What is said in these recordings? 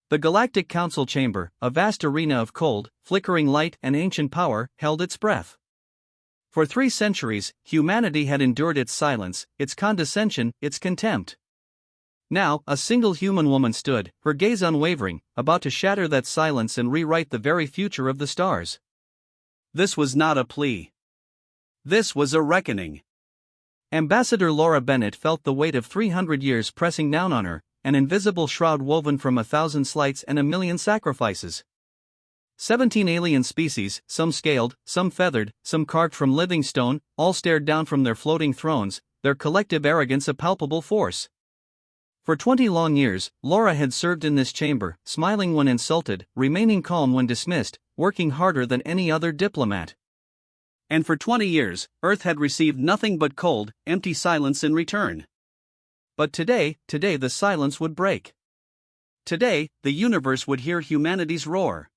The Galactic Council chamber, a vast arena of cold, flickering light and ancient power, held its breath. For 3 centuries, humanity had endured its silence, its condescension, its contempt. Now, a single human woman stood, her gaze unwavering, about to shatter that silence and rewrite the very future of the stars. This was not a plea. This was a reckoning. Ambassador Laura Bennett felt the weight of 300 years pressing down on her, an invisible shroud woven from 1,000 slights and 1,000,000 sacrifices. 17 alien species, some scaled, some feathered, some carved from living stone, all stared down from their floating thrones, their collective arrogance a palpable force. For 20 long years, Laura had served in this chamber, smiling when insulted, remaining calm when dismissed, working harder than any other diplomat. And for 20 years, Earth had received nothing but cold, empty silence in return. But today the silence would break. Today, the universe would hear humanity's roar.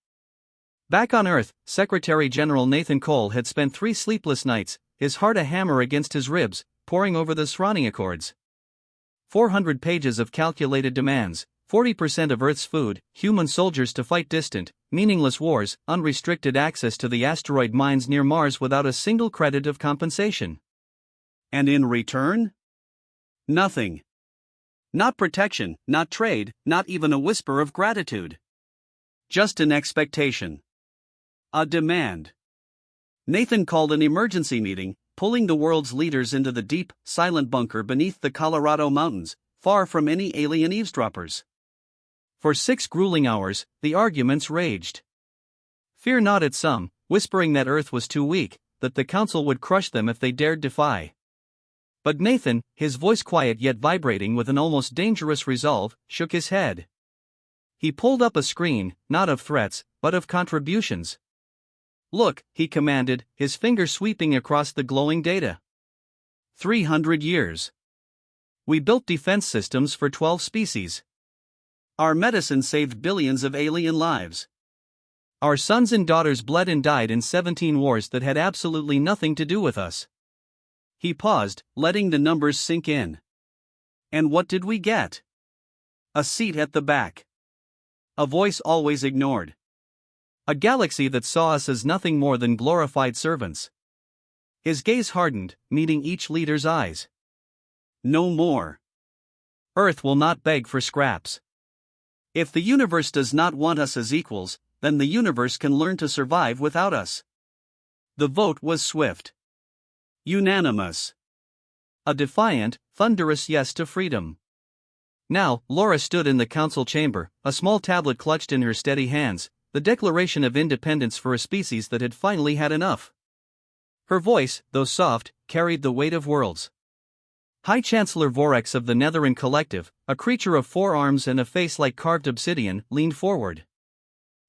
Back on Earth, Secretary General Nathan Cole had spent 3 sleepless nights, his heart a hammer against his ribs, poring over the Srani Accords. 400 pages of calculated demands, 40% of Earth's food, human soldiers to fight distant, meaningless wars, unrestricted access to the asteroid mines near Mars without a single credit of compensation. And in return? Nothing. Not protection, not trade, not even a whisper of gratitude. Just an expectation. A demand. Nathan called an emergency meeting, pulling the world's leaders into the deep, silent bunker beneath the Colorado mountains, far from any alien eavesdroppers. For 6 grueling hours, the arguments raged. Fear not at some, whispering that Earth was too weak, that the Council would crush them if they dared defy. But Nathan, his voice quiet yet vibrating with an almost dangerous resolve, shook his head. He pulled up a screen, not of threats, but of contributions. Look, he commanded, his finger sweeping across the glowing data. 300 years. We built defense systems for 12 species. Our medicine saved billions of alien lives. Our sons and daughters bled and died in 17 wars that had absolutely nothing to do with us. He paused, letting the numbers sink in. And what did we get? A seat at the back. A voice always ignored. A galaxy that saw us as nothing more than glorified servants. His gaze hardened, meeting each leader's eyes. No more. Earth will not beg for scraps. If the universe does not want us as equals, then the universe can learn to survive without us. The vote was swift. Unanimous. A defiant, thunderous yes to freedom. Now, Laura stood in the council chamber, a small tablet clutched in her steady hands, the Declaration of Independence for a species that had finally had enough. Her voice, though soft, carried the weight of worlds. High Chancellor Vorax of the Netheran Collective, a creature of 4 arms and a face like carved obsidian, leaned forward.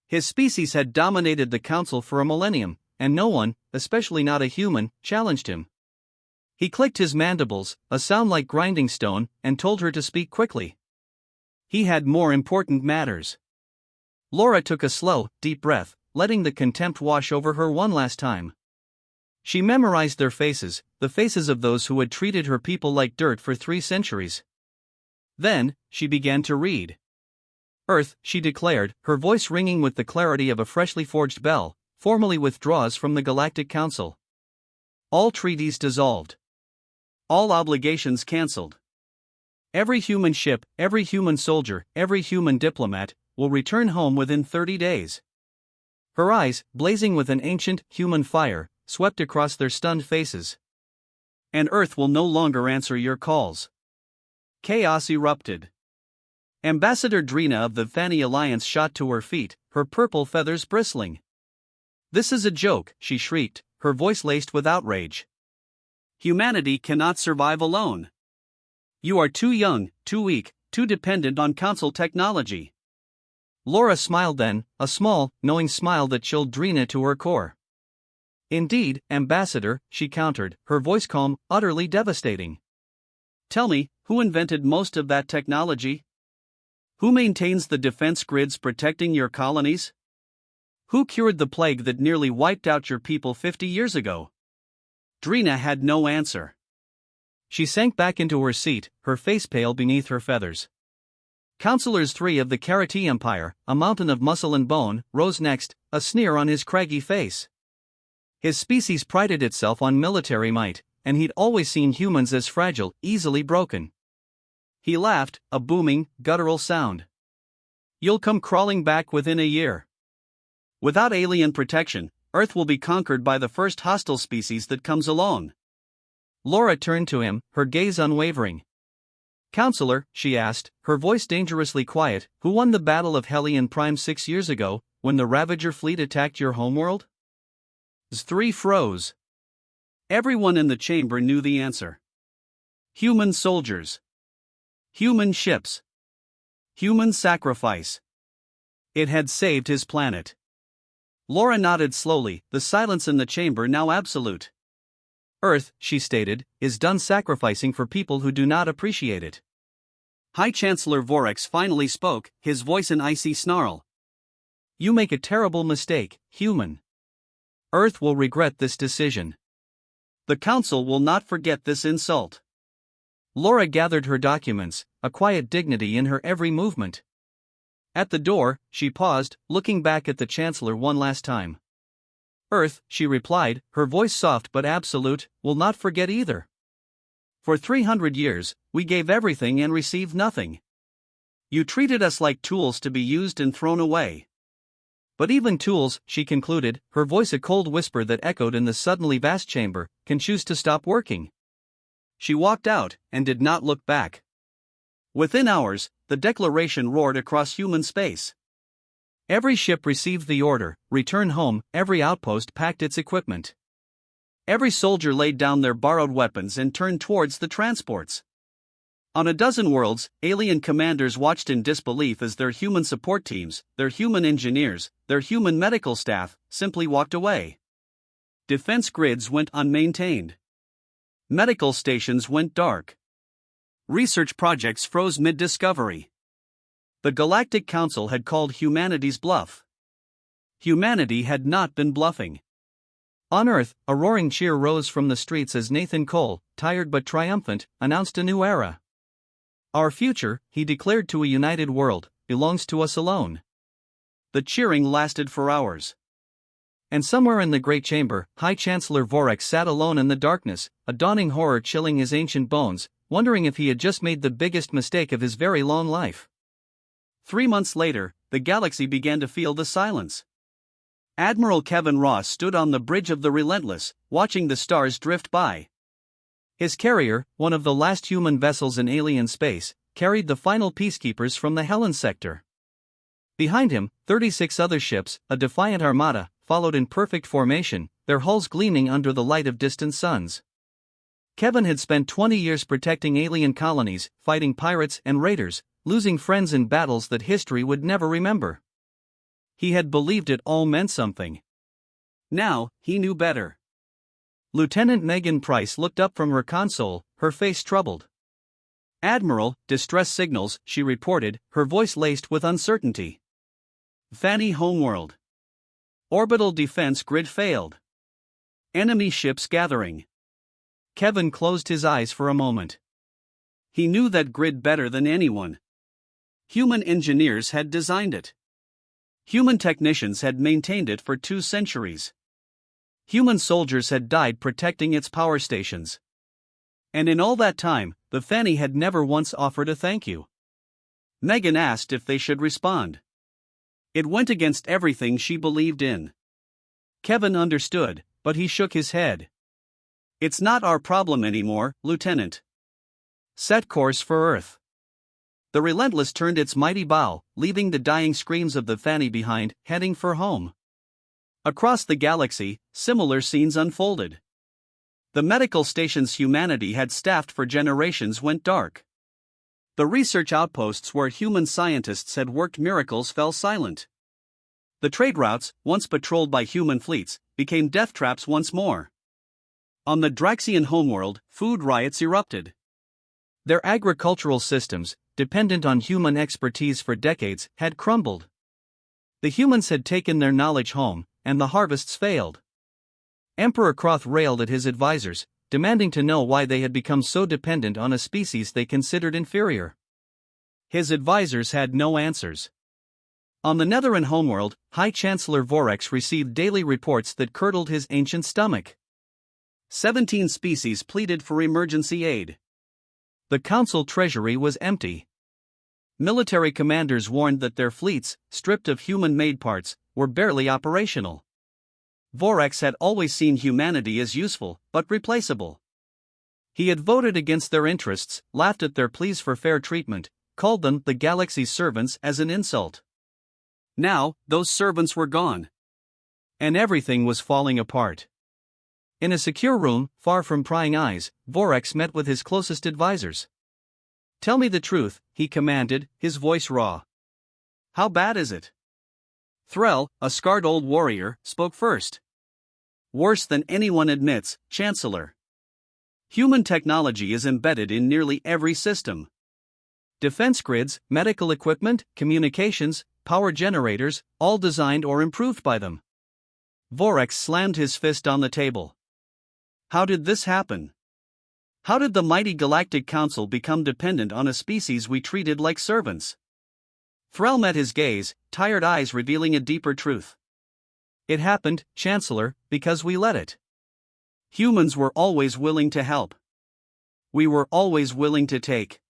His species had dominated the council for a millennium, and no one, especially not a human, challenged him. He clicked his mandibles, a sound like grinding stone, and told her to speak quickly. He had more important matters. Laura took a slow, deep breath, letting the contempt wash over her one last time. She memorized their faces, the faces of those who had treated her people like dirt for 3 centuries. Then, she began to read. Earth, she declared, her voice ringing with the clarity of a freshly forged bell, formally withdraws from the Galactic Council. All treaties dissolved. All obligations cancelled. Every human ship, every human soldier, every human diplomat, will return home within 30 days. Her eyes, blazing with an ancient, human fire, swept across their stunned faces. And Earth will no longer answer your calls. Chaos erupted. Ambassador Drina of the Thani Alliance shot to her feet, her purple feathers bristling. This is a joke, she shrieked, her voice laced with outrage. Humanity cannot survive alone. You are too young, too weak, too dependent on council technology. Laura smiled then, a small, knowing smile that chilled Drina to her core. Indeed, Ambassador, she countered, her voice calm, utterly devastating. Tell me, who invented most of that technology? Who maintains the defense grids protecting your colonies? Who cured the plague that nearly wiped out your people 50 years ago? Drina had no answer. She sank back into her seat, her face pale beneath her feathers. Counselors 3 of the Karate Empire, a mountain of muscle and bone, rose next, a sneer on his craggy face. His species prided itself on military might, and he'd always seen humans as fragile, easily broken. He laughed, a booming, guttural sound. You'll come crawling back within a year. Without alien protection, Earth will be conquered by the first hostile species that comes along. Laura turned to him, her gaze unwavering. Counselor, she asked, her voice dangerously quiet, who won the Battle of Hellion Prime 6 years ago, when the Ravager fleet attacked your homeworld? Z3 froze. Everyone in the chamber knew the answer. Human soldiers. Human ships. Human sacrifice. It had saved his planet. Laura nodded slowly, the silence in the chamber now absolute. Earth, she stated, is done sacrificing for people who do not appreciate it. High Chancellor Vorax finally spoke, his voice an icy snarl. You make a terrible mistake, human. Earth will regret this decision. The Council will not forget this insult. Laura gathered her documents, a quiet dignity in her every movement. At the door, she paused, looking back at the Chancellor one last time. Earth, she replied, her voice soft but absolute, will not forget either. For 300 years, we gave everything and received nothing. You treated us like tools to be used and thrown away. But even tools, she concluded, her voice a cold whisper that echoed in the suddenly vast chamber, can choose to stop working. She walked out, and did not look back. Within hours, the declaration roared across human space. Every ship received the order, return home, every outpost packed its equipment. Every soldier laid down their borrowed weapons and turned towards the transports. On a dozen worlds, alien commanders watched in disbelief as their human support teams, their human engineers, their human medical staff, simply walked away. Defense grids went unmaintained. Medical stations went dark. Research projects froze mid-discovery. The Galactic Council had called humanity's bluff. Humanity had not been bluffing. On Earth, a roaring cheer rose from the streets as Nathan Cole, tired but triumphant, announced a new era. Our future, he declared to a united world, belongs to us alone. The cheering lasted for hours. And somewhere in the great chamber, High Chancellor Vorax sat alone in the darkness, a dawning horror chilling his ancient bones, wondering if he had just made the biggest mistake of his very long life. 3 months later, the galaxy began to feel the silence. Admiral Kevin Ross stood on the bridge of the Relentless, watching the stars drift by. His carrier, one of the last human vessels in alien space, carried the final peacekeepers from the Helen sector. Behind him, 36 other ships, a defiant armada, followed in perfect formation, their hulls gleaming under the light of distant suns. Kevin had spent 20 years protecting alien colonies, fighting pirates and raiders, losing friends in battles that history would never remember. He had believed it all meant something. Now, he knew better. Lieutenant Megan Price looked up from her console, her face troubled. Admiral, distress signals, she reported, her voice laced with uncertainty. Fanny homeworld. Orbital defense grid failed. Enemy ships gathering. Kevin closed his eyes for a moment. He knew that grid better than anyone. Human engineers had designed it. Human technicians had maintained it for 2 centuries. Human soldiers had died protecting its power stations. And in all that time, the Fanny had never once offered a thank you. Megan asked if they should respond. It went against everything she believed in. Kevin understood, but he shook his head. It's not our problem anymore, Lieutenant. Set course for Earth. The Relentless turned its mighty bow, leaving the dying screams of the Fanny behind, heading for home. Across the galaxy, similar scenes unfolded. The medical stations humanity had staffed for generations went dark. The research outposts where human scientists had worked miracles fell silent. The trade routes, once patrolled by human fleets, became death traps once more. On the Draxian homeworld, food riots erupted. Their agricultural systems, dependent on human expertise for decades, had crumbled. The humans had taken their knowledge home, and the harvests failed. Emperor Croth railed at his advisors, demanding to know why they had become so dependent on a species they considered inferior. His advisors had no answers. On the Netheran homeworld, High Chancellor Vorex received daily reports that curdled his ancient stomach. 17 species pleaded for emergency aid. The council treasury was empty. Military commanders warned that their fleets, stripped of human-made parts, were barely operational. Vorex had always seen humanity as useful, but replaceable. He had voted against their interests, laughed at their pleas for fair treatment, called them the galaxy's servants as an insult. Now, those servants were gone. And everything was falling apart. In a secure room, far from prying eyes, Vorex met with his closest advisors. "Tell me the truth," he commanded, his voice raw. "How bad is it?" Threll, a scarred old warrior, spoke first. "Worse than anyone admits, Chancellor. Human technology is embedded in nearly every system. Defense grids, medical equipment, communications, power generators, all designed or improved by them." Vorex slammed his fist on the table. "How did this happen? How did the mighty Galactic Council become dependent on a species we treated like servants?" Threll met his gaze, tired eyes revealing a deeper truth. "It happened, Chancellor, because we let it. Humans were always willing to help. We were always willing to take.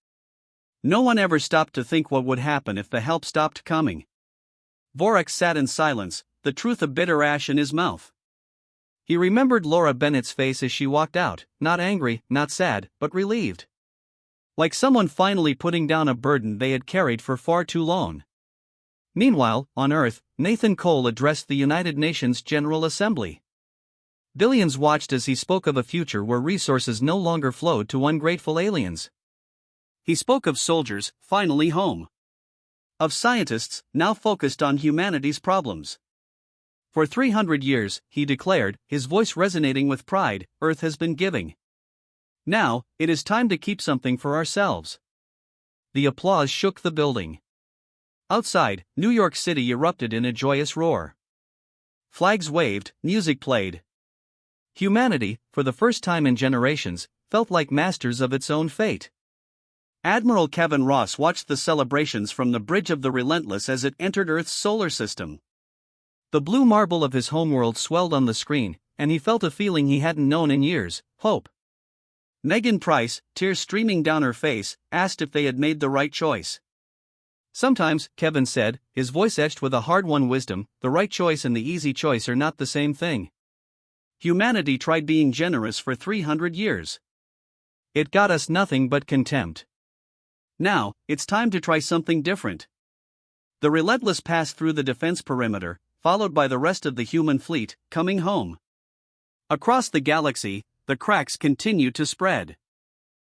No one ever stopped to think what would happen if the help stopped coming." Vorex sat in silence, the truth a bitter ash in his mouth. He remembered Laura Bennett's face as she walked out, not angry, not sad, but relieved. Like someone finally putting down a burden they had carried for far too long. Meanwhile, on Earth, Nathan Cole addressed the United Nations General Assembly. Billions watched as he spoke of a future where resources no longer flowed to ungrateful aliens. He spoke of soldiers, finally home. Of scientists, now focused on humanity's problems. For 300 years, he declared, his voice resonating with pride, Earth has been giving. Now, it is time to keep something for ourselves. The applause shook the building. Outside, New York City erupted in a joyous roar. Flags waved, music played. Humanity, for the first time in generations, felt like masters of its own fate. Admiral Kevin Ross watched the celebrations from the Bridge of the Relentless as it entered Earth's solar system. The blue marble of his homeworld swelled on the screen, and he felt a feeling he hadn't known in years: hope. Megan Price, tears streaming down her face, asked if they had made the right choice. "Sometimes," Kevin said, his voice etched with a hard-won wisdom, "the right choice and the easy choice are not the same thing. Humanity tried being generous for 300 years. It got us nothing but contempt. Now, it's time to try something different." The Relentless passed through the defense perimeter, followed by the rest of the human fleet, coming home. Across the galaxy, the cracks continued to spread.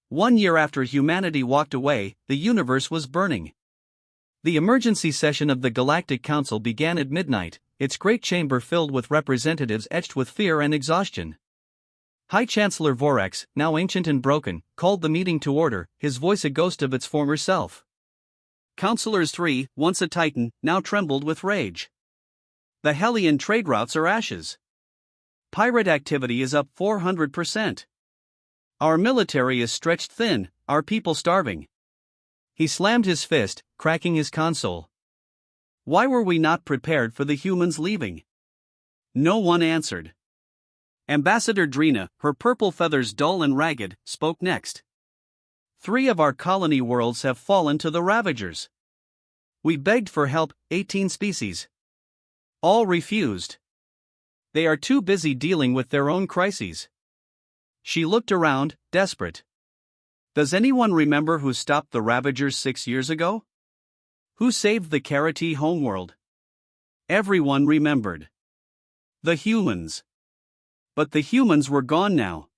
1 year after humanity walked away, the universe was burning. The emergency session of the Galactic Council began at midnight, its great chamber filled with representatives etched with fear and exhaustion. High Chancellor Vorex, now ancient and broken, called the meeting to order, his voice a ghost of its former self. Councilors 3, once a titan, now trembled with rage. The Hellion trade routes are ashes. Pirate activity is up 400%. Our military is stretched thin, our people starving. He slammed his fist, cracking his console. Why were we not prepared for the humans leaving? No one answered. Ambassador Drina, her purple feathers dull and ragged, spoke next. 3 of our colony worlds have fallen to the Ravagers. We begged for help, 18 species. All refused. They are too busy dealing with their own crises. She looked around, desperate. Does anyone remember who stopped the Ravagers 6 years ago? Who saved the Karate homeworld? Everyone remembered. The humans. But the humans were gone now.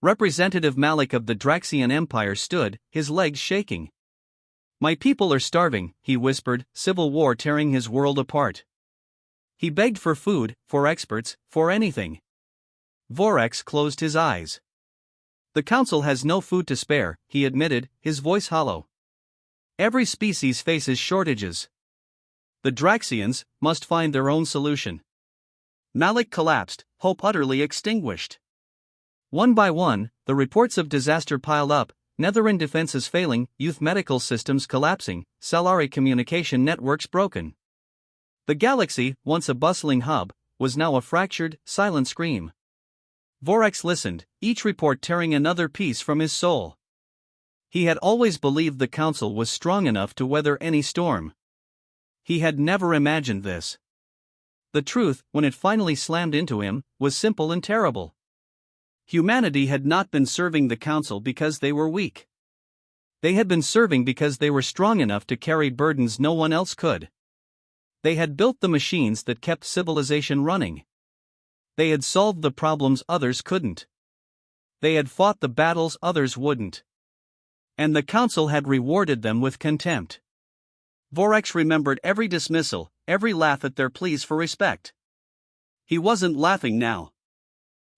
Representative Malik of the Draxian Empire stood, his legs shaking. "My people are starving," he whispered, civil war tearing his world apart. He begged for food, for experts, for anything. Vorex closed his eyes. "The Council has no food to spare," he admitted, his voice hollow. "Every species faces shortages. The Draxians must find their own solution." Malik collapsed, hope utterly extinguished. One by one, the reports of disaster piled up, Netherin defenses failing, youth medical systems collapsing, Salari communication networks broken. The galaxy, once a bustling hub, was now a fractured, silent scream. Vorax listened, each report tearing another piece from his soul. He had always believed the Council was strong enough to weather any storm. He had never imagined this. The truth, when it finally slammed into him, was simple and terrible. Humanity had not been serving the Council because they were weak. They had been serving because they were strong enough to carry burdens no one else could. They had built the machines that kept civilization running. They had solved the problems others couldn't. They had fought the battles others wouldn't. And the Council had rewarded them with contempt. Vorax remembered every dismissal, every laugh at their pleas for respect. He wasn't laughing now.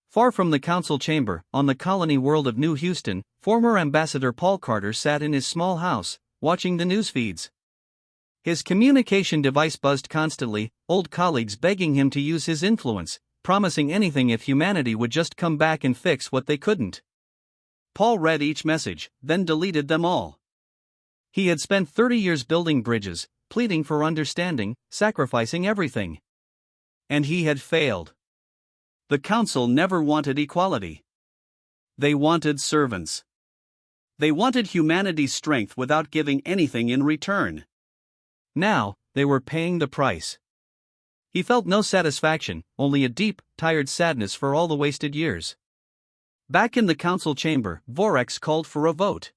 Far from the Council chamber, on the colony world of New Houston, former Ambassador Paul Carter sat in his small house, watching the news feeds. His communication device buzzed constantly, old colleagues begging him to use his influence, promising anything if humanity would just come back and fix what they couldn't. Paul read each message, then deleted them all. He had spent 30 years building bridges, pleading for understanding, sacrificing everything. And he had failed. The Council never wanted equality. They wanted servants. They wanted humanity's strength without giving anything in return. Now, they were paying the price. He felt no satisfaction, only a deep, tired sadness for all the wasted years. Back in the Council chamber, Vorax called for a vote.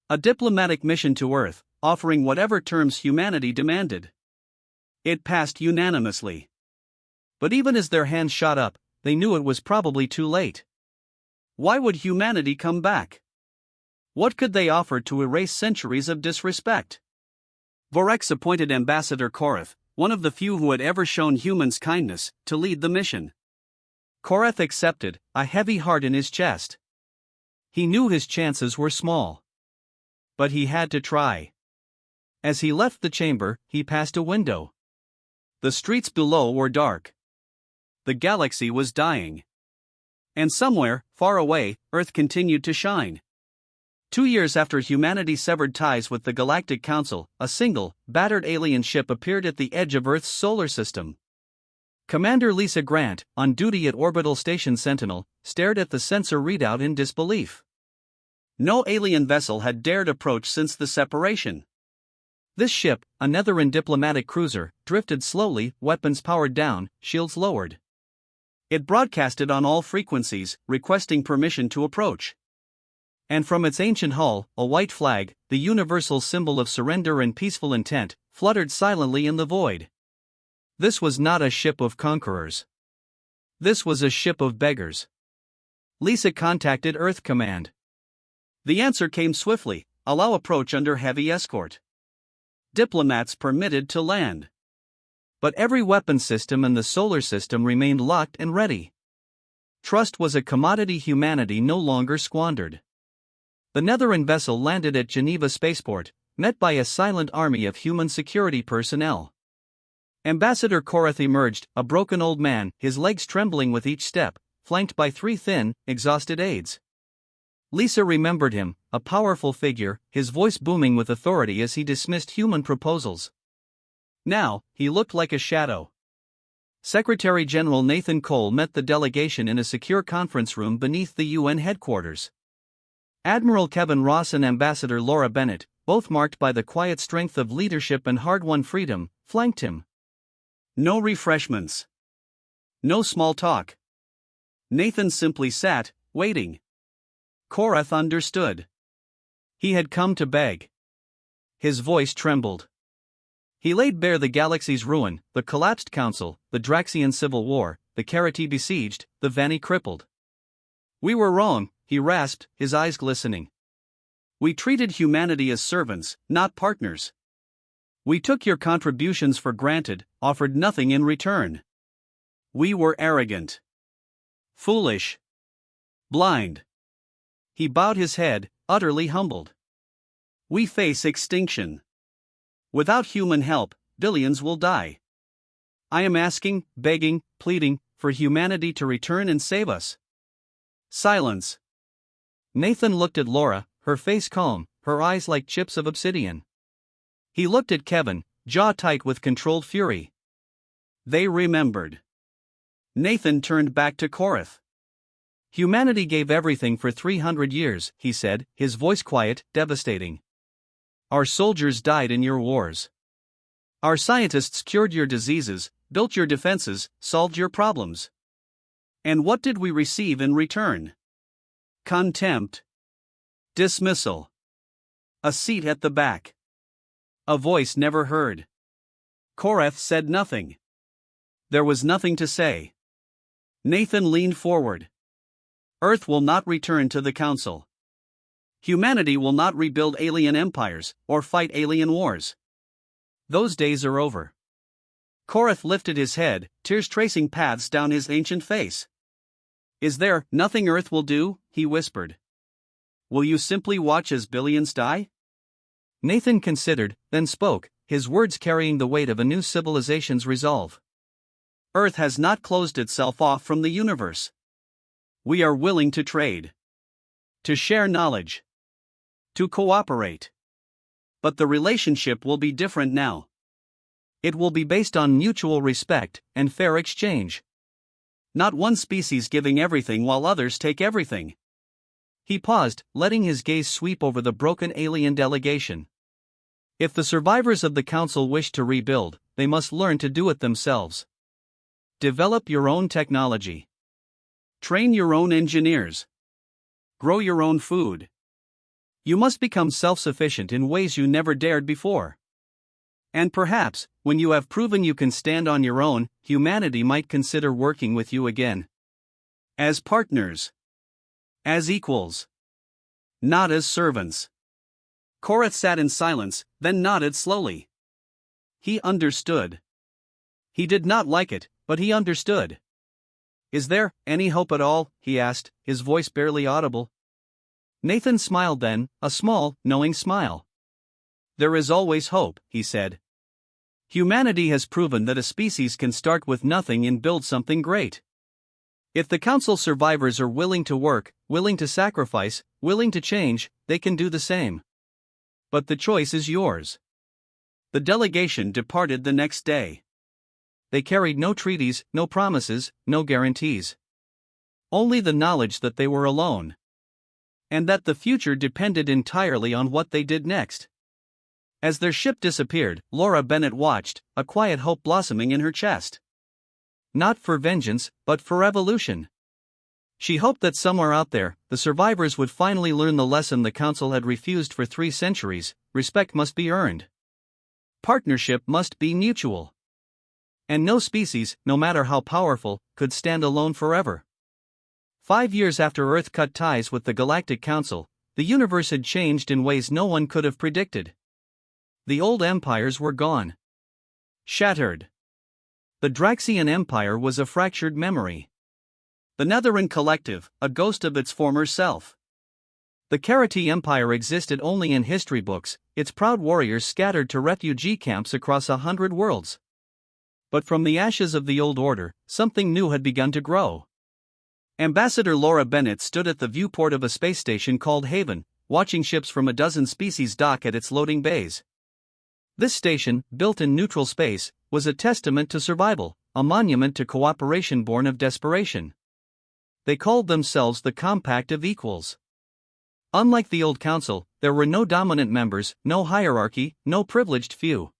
A diplomatic mission to Earth, offering whatever terms humanity demanded. It passed unanimously. But even as their hands shot up, they knew it was probably too late. Why would humanity come back? What could they offer to erase centuries of disrespect? Vorax appointed Ambassador Korath, one of the few who had ever shown humans kindness, to lead the mission. Korath accepted, a heavy heart in his chest. He knew his chances were small. But he had to try. As he left the chamber, he passed a window. The streets below were dark. The galaxy was dying. And somewhere, far away, Earth continued to shine. 2 years after humanity severed ties with the Galactic Council, a single, battered alien ship appeared at the edge of Earth's solar system. Commander Lisa Grant, on duty at Orbital Station Sentinel, stared at the sensor readout in disbelief. No alien vessel had dared approach since the separation. This ship, a Netherin diplomatic cruiser, drifted slowly, weapons powered down, shields lowered. It broadcasted on all frequencies, requesting permission to approach. And from its ancient hull, a white flag, the universal symbol of surrender and peaceful intent, fluttered silently in the void. This was not a ship of conquerors. This was a ship of beggars. Lisa contacted Earth Command. The answer came swiftly: allow approach under heavy escort. Diplomats permitted to land. But every weapon system in the solar system remained locked and ready. Trust was a commodity humanity no longer squandered. The Netherin vessel landed at Geneva Spaceport, met by a silent army of human security personnel. Ambassador Korath emerged, a broken old man, his legs trembling with each step, flanked by 3 thin, exhausted aides. Lisa remembered him, a powerful figure, his voice booming with authority as he dismissed human proposals. Now, he looked like a shadow. Secretary General Nathan Cole met the delegation in a secure conference room beneath the UN headquarters. Admiral Kevin Ross and Ambassador Laura Bennett, both marked by the quiet strength of leadership and hard-won freedom, flanked him. No refreshments. No small talk. Nathan simply sat, waiting. Korath understood. He had come to beg. His voice trembled. He laid bare the galaxy's ruin, the collapsed council, the Draxian civil war, the Karati besieged, the Vanni crippled. We were wrong, he rasped, his eyes glistening. We treated humanity as servants, not partners. We took your contributions for granted, offered nothing in return. We were arrogant. Foolish. Blind. He bowed his head, utterly humbled. We face extinction. Without human help, billions will die. I am asking, begging, pleading, for humanity to return and save us. Silence. Nathan looked at Laura, her face calm, her eyes like chips of obsidian. He looked at Kevin, jaw tight with controlled fury. They remembered. Nathan turned back to Korath. Humanity gave everything for 300 years, he said, his voice quiet, devastating. Our soldiers died in your wars. Our scientists cured your diseases, built your defenses, solved your problems. And what did we receive in return? Contempt. Dismissal. A seat at the back. A voice never heard. Korath said nothing. There was nothing to say. Nathan leaned forward. Earth will not return to the Council. Humanity will not rebuild alien empires, or fight alien wars. Those days are over. Korath lifted his head, tears tracing paths down his ancient face. Is there nothing Earth will do? He whispered. Will you simply watch as billions die? Nathan considered, then spoke, his words carrying the weight of a new civilization's resolve. Earth has not closed itself off from the universe. We are willing to trade. To share knowledge. To cooperate. But the relationship will be different now. It will be based on mutual respect and fair exchange. Not one species giving everything while others take everything. He paused, letting his gaze sweep over the broken alien delegation. If the survivors of the Council wish to rebuild, they must learn to do it themselves. Develop your own technology. Train your own engineers. Grow your own food. You must become self-sufficient in ways you never dared before. And perhaps, when you have proven you can stand on your own, humanity might consider working with you again. As partners. As equals. Not as servants. Korath sat in silence, then nodded slowly. He understood. He did not like it, but he understood. Is there any hope at all? He asked, his voice barely audible. Nathan smiled then, a small, knowing smile. There is always hope, he said. Humanity has proven that a species can start with nothing and build something great. If the Council survivors are willing to work, willing to sacrifice, willing to change, they can do the same. But the choice is yours. The delegation departed the next day. They carried no treaties, no promises, no guarantees. Only the knowledge that they were alone. And that the future depended entirely on what they did next. As their ship disappeared, Laura Bennett watched, a quiet hope blossoming in her chest. Not for vengeance, but for evolution. She hoped that somewhere out there, the survivors would finally learn the lesson the Council had refused for 3 centuries: respect must be earned. Partnership must be mutual. And no species, no matter how powerful, could stand alone forever. 5 years after Earth cut ties with the Galactic Council, the universe had changed in ways no one could have predicted. The old empires were gone. Shattered. The Draxian Empire was a fractured memory. The Netheran Collective, a ghost of its former self. The Karati Empire existed only in history books, its proud warriors scattered to refugee camps across 100 worlds. But from the ashes of the old order, something new had begun to grow. Ambassador Laura Bennett stood at the viewport of a space station called Haven, watching ships from a dozen species dock at its loading bays. This station, built in neutral space, was a testament to survival, a monument to cooperation born of desperation. They called themselves the Compact of Equals. Unlike the old council, there were no dominant members, no hierarchy, no privileged few.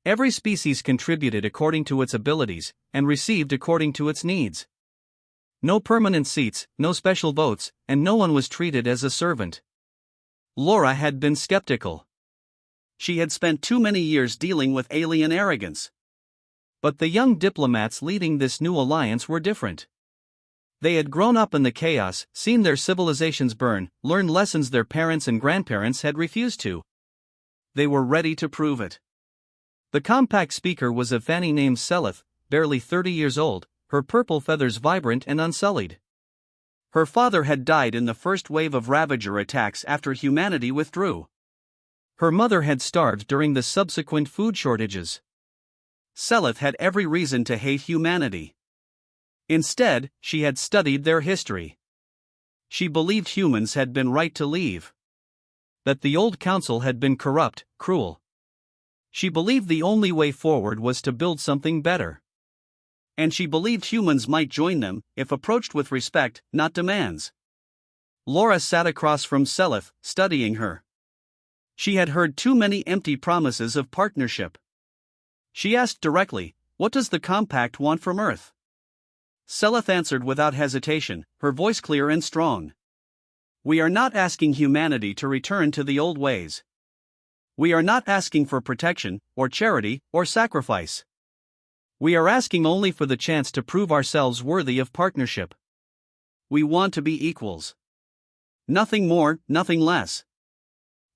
Every species contributed according to its abilities, and received according to its needs. No permanent seats, no special votes, and no one was treated as a servant. Laura had been skeptical. She had spent too many years dealing with alien arrogance. But the young diplomats leading this new alliance were different. They had grown up in the chaos, seen their civilizations burn, learned lessons their parents and grandparents had refused to. They were ready to prove it. The compact speaker was a Fanny named Seleth, barely 30 years old, her purple feathers vibrant and unsullied. Her father had died in the first wave of Ravager attacks after humanity withdrew. Her mother had starved during the subsequent food shortages. Seleth had every reason to hate humanity. Instead, she had studied their history. She believed humans had been right to leave. That the old council had been corrupt, cruel. She believed the only way forward was to build something better. And she believed humans might join them, if approached with respect, not demands. Laura sat across from Selith, studying her. She had heard too many empty promises of partnership. She asked directly, "What does the compact want from Earth?" Selith answered without hesitation, her voice clear and strong. "We are not asking humanity to return to the old ways. We are not asking for protection, or charity, or sacrifice. We are asking only for the chance to prove ourselves worthy of partnership. We want to be equals. Nothing more, nothing less."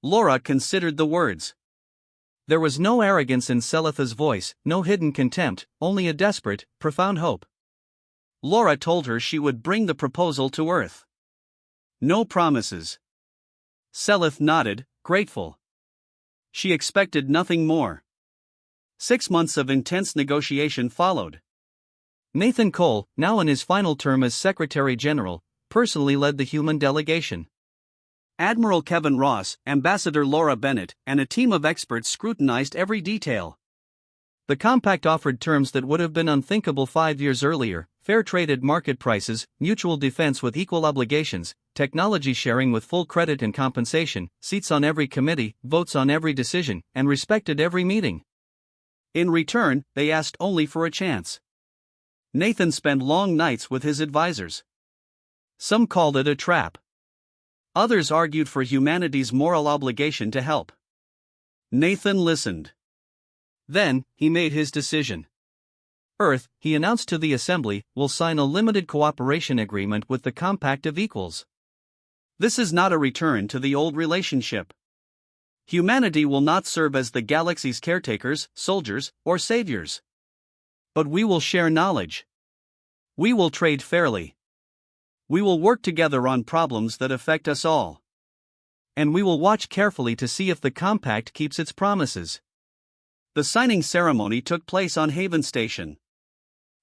Laura considered the words. There was no arrogance in Selith's voice, no hidden contempt, only a desperate, profound hope. Laura told her she would bring the proposal to Earth. No promises. Selith nodded, grateful. She expected nothing more. 6 months of intense negotiation followed. Nathan Cole, now in his final term as Secretary General, personally led the human delegation. Admiral Kevin Ross, Ambassador Laura Bennett, and a team of experts scrutinized every detail. The compact offered terms that would have been unthinkable 5 years earlier: fair trade at market prices, mutual defense with equal obligations, technology sharing with full credit and compensation, seats on every committee, votes on every decision, and respect at every meeting. In return, they asked only for a chance. Nathan spent long nights with his advisors. Some called it a trap. Others argued for humanity's moral obligation to help. Nathan listened. Then, he made his decision. Earth, he announced to the Assembly, will sign a limited cooperation agreement with the Compact of Equals. This is not a return to the old relationship. Humanity will not serve as the galaxy's caretakers, soldiers, or saviors. But we will share knowledge. We will trade fairly. We will work together on problems that affect us all. And we will watch carefully to see if the compact keeps its promises. The signing ceremony took place on Haven Station.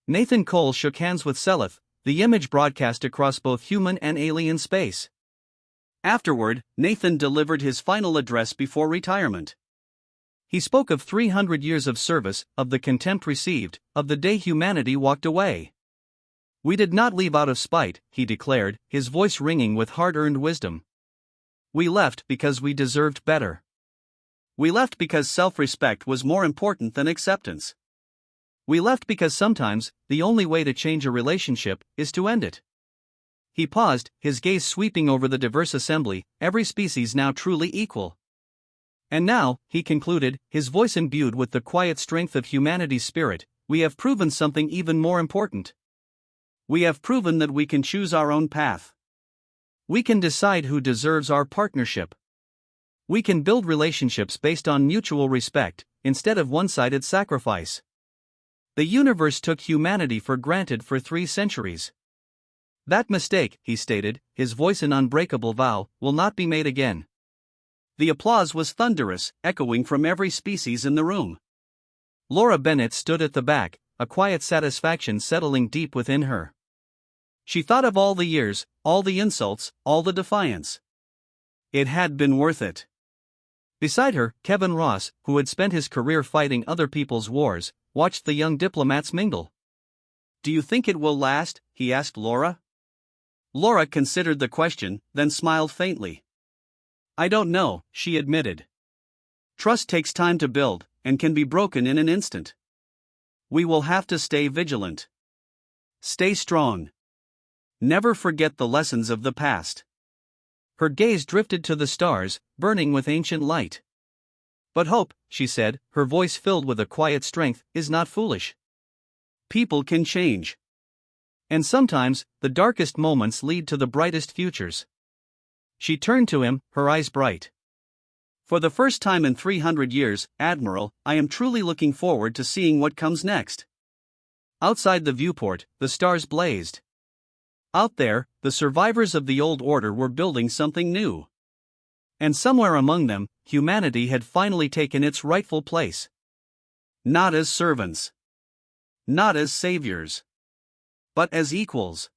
Nathan Cole shook hands with Selith, the image broadcast across both human and alien space. Afterward, Nathan delivered his final address before retirement. He spoke of 300 years of service, of the contempt received, of the day humanity walked away. We did not leave out of spite, he declared, his voice ringing with hard-earned wisdom. We left because we deserved better. We left because self-respect was more important than acceptance. We left because sometimes, the only way to change a relationship is to end it. He paused, his gaze sweeping over the diverse assembly, every species now truly equal. And now, he concluded, his voice imbued with the quiet strength of humanity's spirit, we have proven something even more important. We have proven that we can choose our own path. We can decide who deserves our partnership. We can build relationships based on mutual respect, instead of one-sided sacrifice. The universe took humanity for granted for 3 centuries. That mistake, he stated, his voice an unbreakable vow, will not be made again. The applause was thunderous, echoing from every species in the room. Laura Bennett stood at the back, a quiet satisfaction settling deep within her. She thought of all the years, all the insults, all the defiance. It had been worth it. Beside her, Kevin Ross, who had spent his career fighting other people's wars, watched the young diplomats mingle. "Do you think it will last?" he asked Laura. Laura considered the question, then smiled faintly. "I don't know," she admitted. "Trust takes time to build, and can be broken in an instant. We will have to stay vigilant. Stay strong. Never forget the lessons of the past." Her gaze drifted to the stars, burning with ancient light. "But hope," she said, her voice filled with a quiet strength, "is not foolish. People can change. And sometimes, the darkest moments lead to the brightest futures." She turned to him, her eyes bright. "For the first time in 300 years, Admiral, I am truly looking forward to seeing what comes next." Outside the viewport, the stars blazed. Out there, the survivors of the old order were building something new. And somewhere among them, humanity had finally taken its rightful place. Not as servants. Not as saviors. But as equals.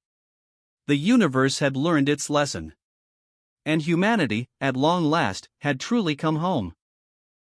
The universe had learned its lesson. And humanity, at long last, had truly come home.